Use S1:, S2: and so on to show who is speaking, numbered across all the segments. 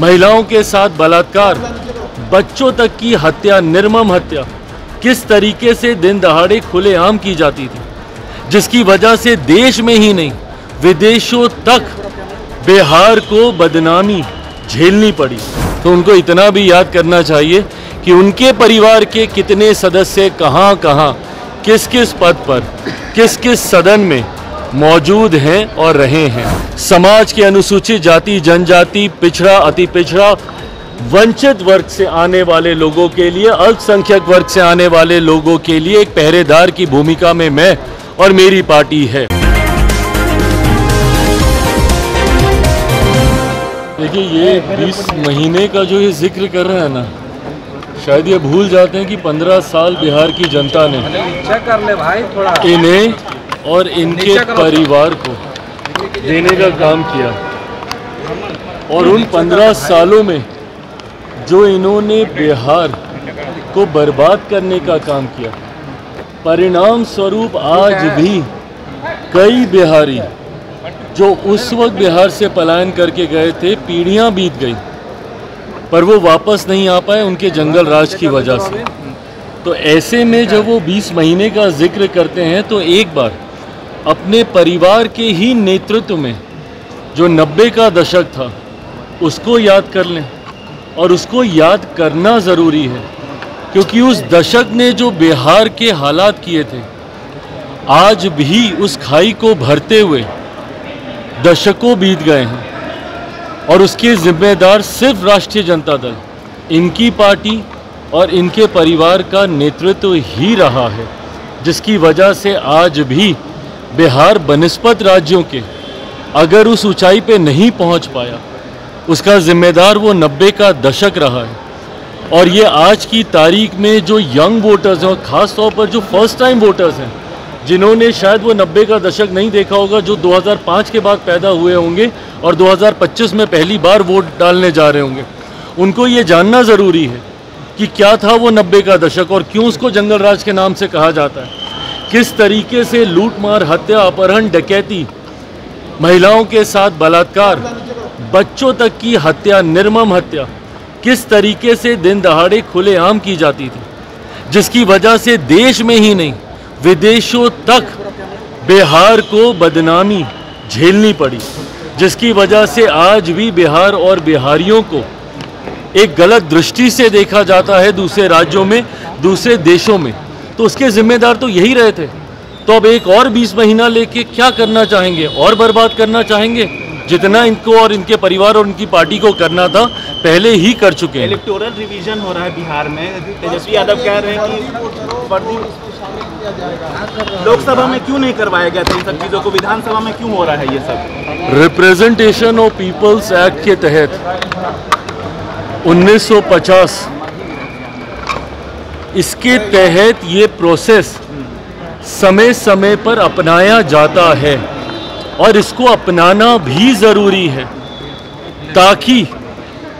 S1: महिलाओं के साथ बलात्कार, बच्चों तक की हत्या, निर्मम हत्या किस तरीके से दिन दहाड़े खुलेआम की जाती थी, जिसकी वजह से देश में ही नहीं विदेशों तक बिहार को बदनामी झेलनी पड़ी। तो उनको इतना भी याद करना चाहिए कि उनके परिवार के कितने सदस्य कहाँ कहाँ, किस किस पद पर, किस किस सदन में मौजूद हैं और रहे हैं। समाज के अनुसूचित जाति, जनजाति, पिछड़ा, अति पिछड़ा, वंचित वर्ग से आने वाले लोगों के लिए, अल्पसंख्यक वर्ग से आने वाले लोगों के लिए एक पहरेदार की भूमिका में मैं और मेरी पार्टी है। देखिए, ये 20 महीने का जो ये जिक्र कर रहे हैं ना, शायद ये भूल जाते हैं कि 15 साल बिहार की जनता ने इन्हें और इनके परिवार को देने का काम किया, और उन 15 सालों में जो इन्होंने बिहार को बर्बाद करने का काम किया, परिणाम स्वरूप आज भी कई बिहारी जो उस वक्त बिहार से पलायन करके गए थे, पीढ़ियां बीत गई पर वो वापस नहीं आ पाए उनके जंगल राज की वजह से। तो ऐसे में जब वो 20 महीने का जिक्र करते हैं तो एक बार अपने परिवार के ही नेतृत्व में जो 90 का दशक था उसको याद कर लें, और उसको याद करना ज़रूरी है क्योंकि उस दशक ने जो बिहार के हालात किए थे, आज भी उस खाई को भरते हुए दशकों बीत गए हैं, और उसके जिम्मेदार सिर्फ राष्ट्रीय जनता दल, इनकी पार्टी और इनके परिवार का नेतृत्व ही रहा है, जिसकी वजह से आज भी बिहार बनिस्पत राज्यों के अगर उस ऊंचाई पे नहीं पहुंच पाया, उसका जिम्मेदार वो 90 का दशक रहा है। और ये आज की तारीख में जो यंग वोटर्स हैं, और ख़ास तौर पर जो फर्स्ट टाइम वोटर्स हैं, जिन्होंने शायद वो 90 का दशक नहीं देखा होगा, जो 2005 के बाद पैदा हुए होंगे और 2025 में पहली बार वोट डालने जा रहे होंगे, उनको ये जानना ज़रूरी है कि क्या था वो 90 का दशक और क्यों उसको जंगल राज के नाम से कहा जाता है। किस तरीके से लूट मार, हत्या, अपहरण, डकैती, महिलाओं के साथ बलात्कार, बच्चों तक की हत्या, निर्मम हत्या किस तरीके से दिन दहाड़े खुलेआम की जाती थी, जिसकी वजह से देश में ही नहीं विदेशों तक बिहार को बदनामी झेलनी पड़ी, जिसकी वजह से आज भी बिहार और बिहारियों को एक गलत दृष्टि से देखा जाता है दूसरे राज्यों में, दूसरे देशों में। तो उसके जिम्मेदार तो यही रहे थे। तो अब एक और 20 महीना लेके क्या करना चाहेंगे? और बर्बाद करना चाहेंगे? जितना इनको और इनके परिवार और इनकी पार्टी को करना था पहले ही कर चुके हैं।
S2: इलेक्टोरल रिवीजन हो रहा है बिहार में। तेजस्वी यादव कह रहे हैं कि लोकसभा में क्यों नहीं करवाया गया था इन सब चीज़ों को, विधानसभा में क्यों हो रहा है ये सब?
S1: रिप्रेजेंटेशन ऑफ पीपल्स एक्ट के तहत 1950 इसके तहत ये प्रोसेस समय समय पर अपनाया जाता है, और इसको अपनाना भी ज़रूरी है ताकि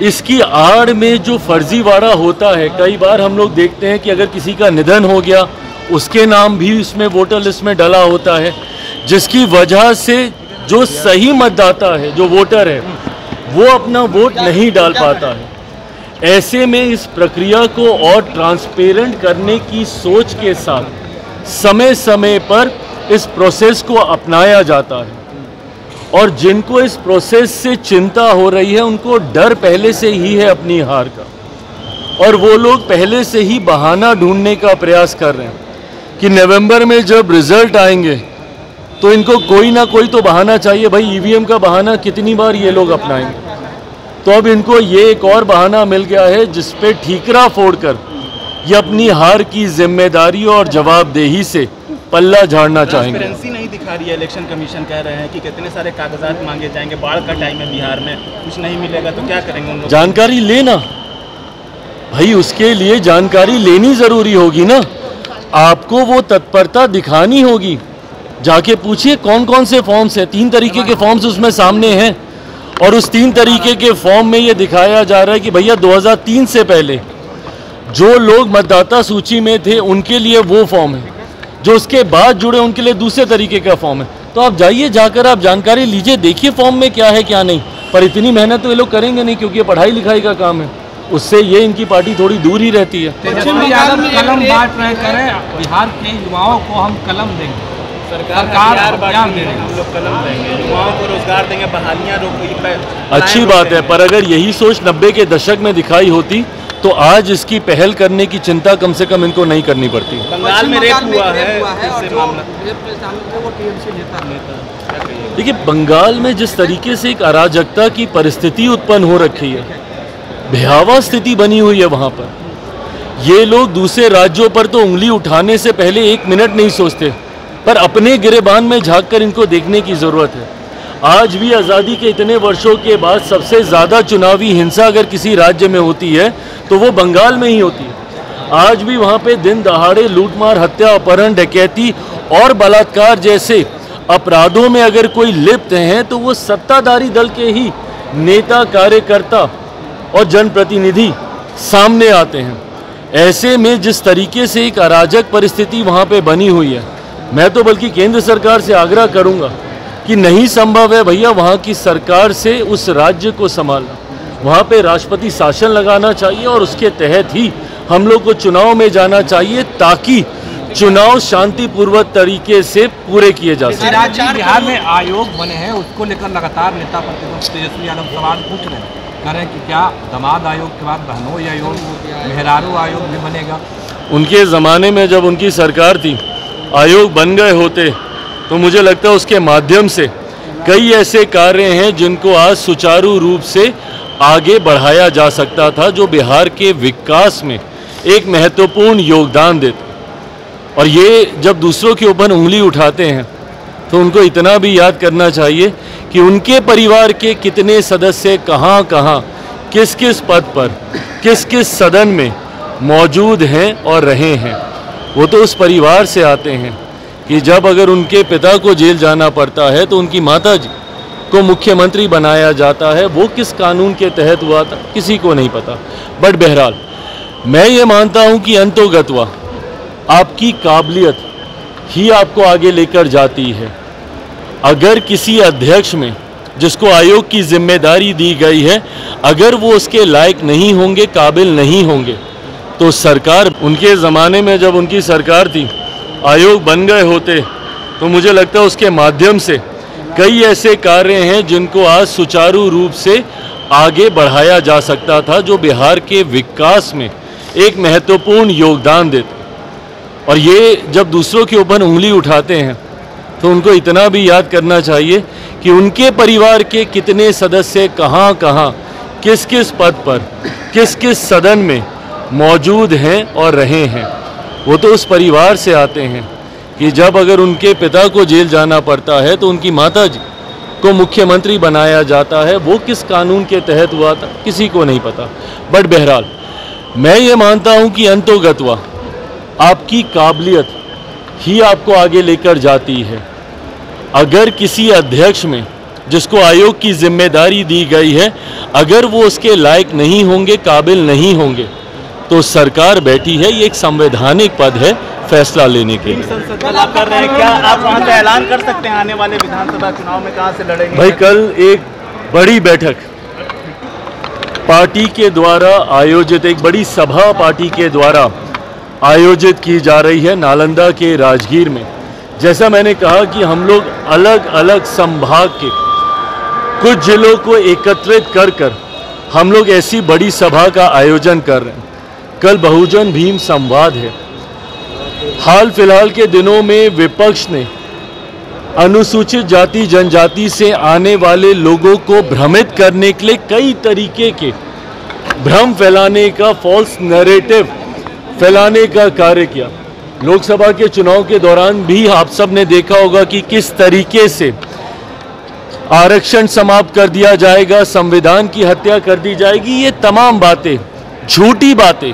S1: इसकी आड़ में जो फर्जीवाड़ा होता है, कई बार हम लोग देखते हैं कि अगर किसी का निधन हो गया उसके नाम भी उसमें वोटर लिस्ट में डला होता है, जिसकी वजह से जो सही मतदाता है, जो वोटर है, वो अपना वोट नहीं डाल पाता है। ऐसे में इस प्रक्रिया को और ट्रांसपेरेंट करने की सोच के साथ समय समय पर इस प्रोसेस को अपनाया जाता है, और जिनको इस प्रोसेस से चिंता हो रही है उनको डर पहले से ही है अपनी हार का, और वो लोग पहले से ही बहाना ढूंढने का प्रयास कर रहे हैं कि नवंबर में जब रिजल्ट आएंगे तो इनको कोई ना कोई तो बहाना चाहिए। भाई, ईवीएम का बहाना कितनी बार ये लोग अपनाएंगे? तो अब इनको ये एक और बहाना मिल गया है जिस पे ठीकरा फोड़कर ये अपनी हार की जिम्मेदारी और जवाबदेही से पल्ला झाड़ना चाहेंगे।
S2: ट्रांसपेरेंसी नहीं दिखा रही है इलेक्शन कमीशन, कह रहे हैं कि कितने सारे कागजात मांगे जाएंगे, बाढ़ का टाइम है बिहार में, कुछ नहीं मिलेगा तो क्या करेंगे उन लोग?
S1: जानकारी लेना भाई, उसके लिए जानकारी लेनी ज़रूरी होगी ना। आपको वो तत्परता दिखानी होगी। जाके पूछिए कौन कौन से फॉर्म्स हैं। 3 तरीके के फॉर्म्स उसमें सामने हैं, और उस 3 तरीके के फॉर्म में ये दिखाया जा रहा है कि भैया 2003 से पहले जो लोग मतदाता सूची में थे उनके लिए वो फॉर्म है, जो उसके बाद जुड़े उनके लिए दूसरे तरीके का फॉर्म है। तो आप जाइए, जाकर आप जानकारी लीजिए, देखिए फॉर्म में क्या है क्या नहीं। पर इतनी मेहनत तो ये लोग करेंगे नहीं, क्योंकि ये पढ़ाई लिखाई का काम है, उससे ये इनकी पार्टी थोड़ी दूर ही रहती है।
S3: तेजस्वी यादव कलम बांट रहे करें, बिहार के युवाओं को हम कलम देंगे, सरकार
S2: हम लोग कलम देंगे, युवाओं को रोजगार देंगे, बहालियाँ
S1: अच्छी बात है, पर अगर यही सोच 90 के दशक में दिखाई होती तो आज इसकी पहल करने की चिंता कम से कम इनको नहीं करनी पड़ती।
S2: बंगाल में रेप हुआ है मामला।
S1: देखिए, बंगाल में जिस तरीके से एक अराजकता की परिस्थिति उत्पन्न हो रखी है, भयावह स्थिति बनी हुई है वहाँ पर, ये लोग दूसरे राज्यों पर तो उंगली उठाने से पहले 1 मिनट नहीं सोचते, पर अपने गिरेबान में झांककर इनको देखने की ज़रूरत है। आज भी आज़ादी के इतने वर्षों के बाद सबसे ज़्यादा चुनावी हिंसा अगर किसी राज्य में होती है तो वो बंगाल में ही होती है। आज भी वहाँ पे दिन दहाड़े लूटमार, हत्या, अपहरण, डकैती और बलात्कार जैसे अपराधों में अगर कोई लिप्त हैं तो वो सत्ताधारी दल के ही नेता, कार्यकर्ता और जनप्रतिनिधि सामने आते हैं। ऐसे में जिस तरीके से एक अराजक परिस्थिति वहाँ पे बनी हुई है, मैं तो बल्कि केंद्र सरकार से आग्रह करूँगा कि नहीं संभव है भैया वहाँ की सरकार से उस राज्य को संभालना, वहाँ पे राष्ट्रपति शासन लगाना चाहिए और उसके तहत ही हम लोग को चुनाव में जाना चाहिए, ताकि चुनाव शांतिपूर्वक तरीके से पूरे किए जा सके।
S3: राज्य बिहार में आयोग बने हैं, उसको लेकर लगातार नेता प्रतिपक्ष तेजस्वी यादव सवाल पूछ रहे हैं, कह रहे हैं कि क्या दामाद आयोग के बाद बहनोई आयोग, मेहरारू आयोग भी बनेगा?
S1: उनके ज़माने में जब उनकी सरकार थी, आयोग बन गए होते तो मुझे लगता है उसके माध्यम से कई ऐसे कार्य हैं जिनको आज सुचारू रूप से आगे बढ़ाया जा सकता था, जो बिहार के विकास में एक महत्वपूर्ण योगदान देते। और ये जब दूसरों के ऊपर उंगली उठाते हैं तो उनको इतना भी याद करना चाहिए कि उनके परिवार के कितने सदस्य कहाँ कहाँ, किस किस पद पर, किस किस सदन में मौजूद हैं और रहे हैं। वो तो उस परिवार से आते हैं कि जब अगर उनके पिता को जेल जाना पड़ता है तो उनकी माताजी को मुख्यमंत्री बनाया जाता है। वो किस कानून के तहत हुआ था किसी को नहीं पता। बट बहरहाल मैं ये मानता हूँ कि अंतोगत्वा आपकी काबिलियत ही आपको आगे लेकर जाती है। अगर किसी अध्यक्ष में जिसको आयोग की जिम्मेदारी दी गई है, अगर वो उसके लायक नहीं होंगे, काबिल नहीं होंगे, तो सरकार, उनके ज़माने में जब उनकी सरकार थी, आयोग बन गए होते तो मुझे लगता है उसके माध्यम से कई ऐसे कार्य हैं जिनको आज सुचारू रूप से आगे बढ़ाया जा सकता था, जो बिहार के विकास में एक महत्वपूर्ण योगदान देते। और ये जब दूसरों के ऊपर उंगली उठाते हैं तो उनको इतना भी याद करना चाहिए कि उनके परिवार के कितने सदस्य कहाँ कहाँ, किस किस पद पर, किस किस सदन में मौजूद हैं और रहे हैं। वो तो उस परिवार से आते हैं कि जब अगर उनके पिता को जेल जाना पड़ता है तो उनकी माताजी को मुख्यमंत्री बनाया जाता है। वो किस कानून के तहत हुआ था किसी को नहीं पता। बट बहरहाल मैं ये मानता हूँ कि अंतोगत्वा आपकी काबिलियत ही आपको आगे लेकर जाती है। अगर किसी अध्यक्ष में जिसको आयोग की जिम्मेदारी दी गई है, अगर वो उसके लायक नहीं होंगे, काबिल नहीं होंगे, तो सरकार बैठी है, ये एक संवैधानिक पद है फैसला लेने के लिए।
S2: कर रहे हैं क्या आप वहाँ से ऐलान कर सकते हैं आने वाले विधानसभा चुनाव में कहाँ से लड़ेंगे?
S1: भाई कल एक बड़ी बैठक पार्टी के द्वारा आयोजित, एक बड़ी सभा पार्टी के द्वारा आयोजित की जा रही है नालंदा के राजगीर में। जैसा मैंने कहा कि हम लोग अलग अलग संभाग के कुछ जिलों को एकत्रित कर हम लोग ऐसी बड़ी सभा का आयोजन कर रहे हैं। कल बहुजन भीम संवाद है। हाल फिलहाल के दिनों में विपक्ष ने अनुसूचित जाति जनजाति से आने वाले लोगों को भ्रमित करने के लिए कई तरीके के भ्रम फैलाने का, फॉल्स नैरेटिव फैलाने का कार्य किया। लोकसभा के चुनाव के दौरान भी आप सब ने देखा होगा कि किस तरीके से आरक्षण समाप्त कर दिया जाएगा, संविधान की हत्या कर दी जाएगी। ये तमाम बातें, झूठी बातें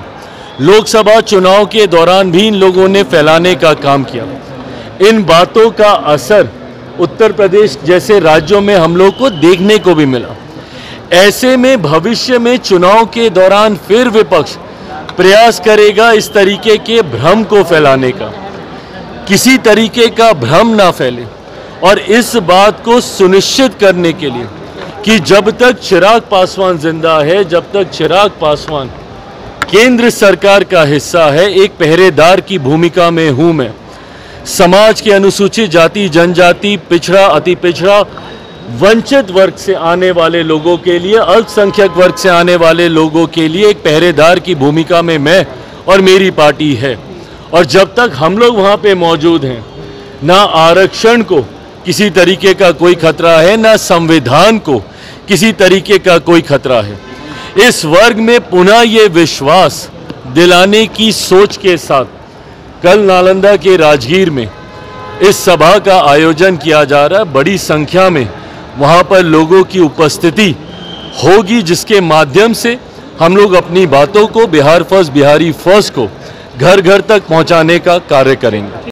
S1: लोकसभा चुनाव के दौरान भी इन लोगों ने फैलाने का काम किया। इन बातों का असर उत्तर प्रदेश जैसे राज्यों में हम लोग को देखने को भी मिला। ऐसे में भविष्य में चुनाव के दौरान फिर विपक्ष प्रयास करेगा इस तरीके के भ्रम को फैलाने का। किसी तरीके का भ्रम ना फैले और इस बात को सुनिश्चित करने के लिए कि जब तक चिराग पासवान जिंदा है, जब तक चिराग पासवान केंद्र सरकार का हिस्सा है, एक पहरेदार की भूमिका में हूं मैं। समाज के अनुसूचित जाति, जनजाति, पिछड़ा, अति पिछड़ा, वंचित वर्ग से आने वाले लोगों के लिए, अल्पसंख्यक वर्ग से आने वाले लोगों के लिए एक पहरेदार की भूमिका में मैं और मेरी पार्टी है। और जब तक हम लोग वहाँ पे मौजूद हैं, ना आरक्षण को किसी तरीके का कोई खतरा है, ना संविधान को किसी तरीके का कोई खतरा है। इस वर्ग में पुनः ये विश्वास दिलाने की सोच के साथ कल नालंदा के राजगीर में इस सभा का आयोजन किया जा रहा है। बड़ी संख्या में वहाँ पर लोगों की उपस्थिति होगी, जिसके माध्यम से हम लोग अपनी बातों को, बिहार फर्स्ट, बिहारी फर्स्ट को घर घर तक पहुँचाने का कार्य करेंगे।